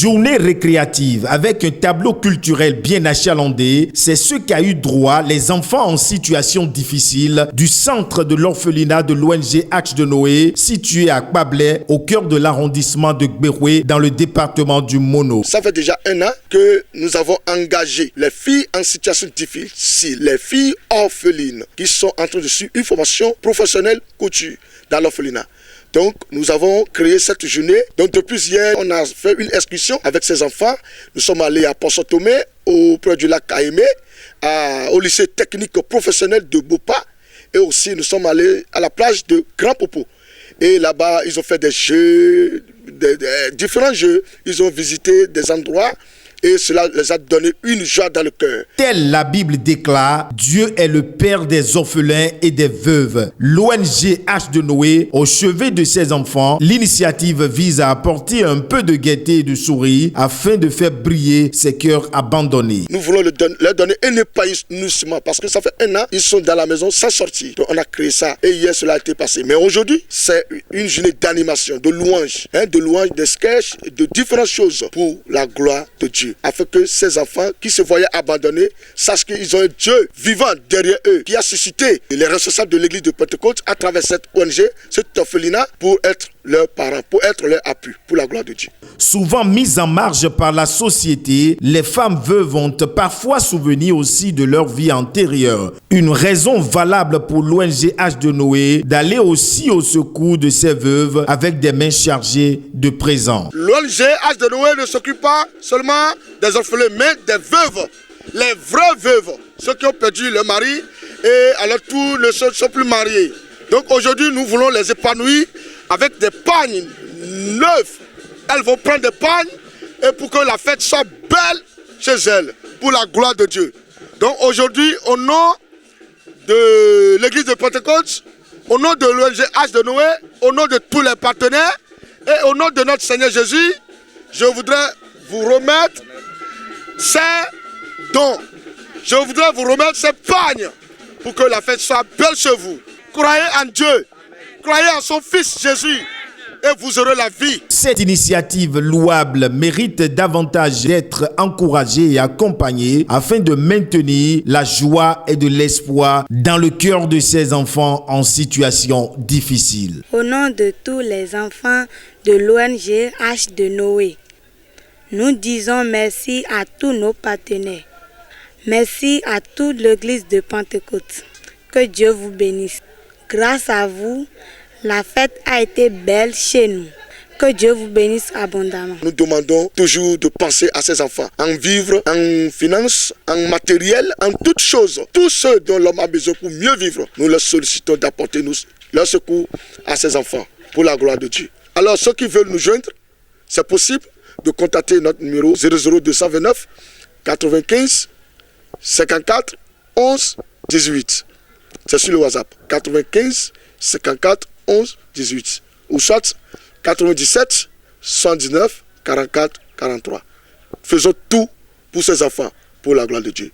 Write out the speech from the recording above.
Journée récréative avec un tableau culturel bien achalandé, c'est ce qu'a eu droit les enfants en situation difficile du centre de l'orphelinat de l'ONG Arche de Noé, situé à Kpablé, au cœur de l'arrondissement de Gbéroué, dans le département du Mono. Ça fait déjà 1 an que nous avons engagé les filles en situation difficile, les filles orphelines, qui sont en train de suivre une formation professionnelle couture dans l'orphelinat. Donc, nous avons créé cette journée. Donc, depuis hier, on a fait une excursion avec ces enfants. Nous sommes allés à Poisson-Tomé, auprès du lac Kaïmé, au lycée technique professionnel de Bopa. Et aussi, nous sommes allés à la plage de Grand Popo. Et là-bas, ils ont fait des jeux, différents jeux. Ils ont visité des endroits. Et cela les a donné une joie dans le cœur. Telle la Bible déclare, Dieu est le père des orphelins et des veuves. L'ONG Arche de Noé, au chevet de ses enfants, l'initiative vise à apporter un peu de gaieté et de sourire afin de faire briller ces cœurs abandonnés. Nous voulons leur donner un épanouissement parce que ça fait 1 an, ils sont dans la maison sans sortir. Donc on a créé ça et hier cela a été passé. Mais aujourd'hui, c'est une journée d'animation, de louange, de sketchs, de différentes choses pour la gloire de Dieu. Afin que ces enfants qui se voyaient abandonnés sachent qu'ils ont un Dieu vivant derrière eux qui a suscité les responsables de l'église de Pentecôte à travers cette ONG, cet orphelinat, pour être leurs parents, pour être leur appui, pour la gloire de Dieu. Souvent mises en marge par la société, les femmes veuves ont parfois souvenir aussi de leur vie antérieure. Une raison valable pour l'ONG Arche de Noé d'aller aussi au secours de ces veuves avec des mains chargées de présents. L'ONG Arche de Noé ne s'occupe pas seulement des orphelins, mais des veuves, les vraies veuves, ceux qui ont perdu leur mari et à leur tour ne sont plus mariés. Donc aujourd'hui, nous voulons les épanouir avec des pagnes neufs. Elles vont prendre des pagnes et pour que la fête soit belle chez elles, pour la gloire de Dieu. Donc aujourd'hui, au nom de l'église de Pentecôte, au nom de l'ONG Arche de Noé, au nom de tous les partenaires et au nom de notre Seigneur Jésus, je voudrais vous remettre ces dons. Je voudrais vous remettre ces pagnes pour que la fête soit belle chez vous. Croyez en Dieu, croyez en son Fils Jésus et vous aurez la vie. Cette initiative louable mérite davantage d'être encouragée et accompagnée afin de maintenir la joie et de l'espoir dans le cœur de ces enfants en situation difficile. Au nom de tous les enfants de l'ONG Arche de Noé, nous disons merci à tous nos partenaires. Merci à toute l'église de Pentecôte. Que Dieu vous bénisse. Grâce à vous, la fête a été belle chez nous. Que Dieu vous bénisse abondamment. Nous demandons toujours de penser à ces enfants, en vivre, en finances, en matériel, en toutes choses. Tous ceux dont l'homme a besoin pour mieux vivre, nous leur sollicitons d'apporter leur secours à ces enfants pour la gloire de Dieu. Alors ceux qui veulent nous joindre, c'est possible de contacter notre numéro 00229 95 54 11 18. C'est sur le WhatsApp 95 54 11 18 ou soit 97 119 44 43. Faisons tout pour ces enfants, pour la gloire de Dieu.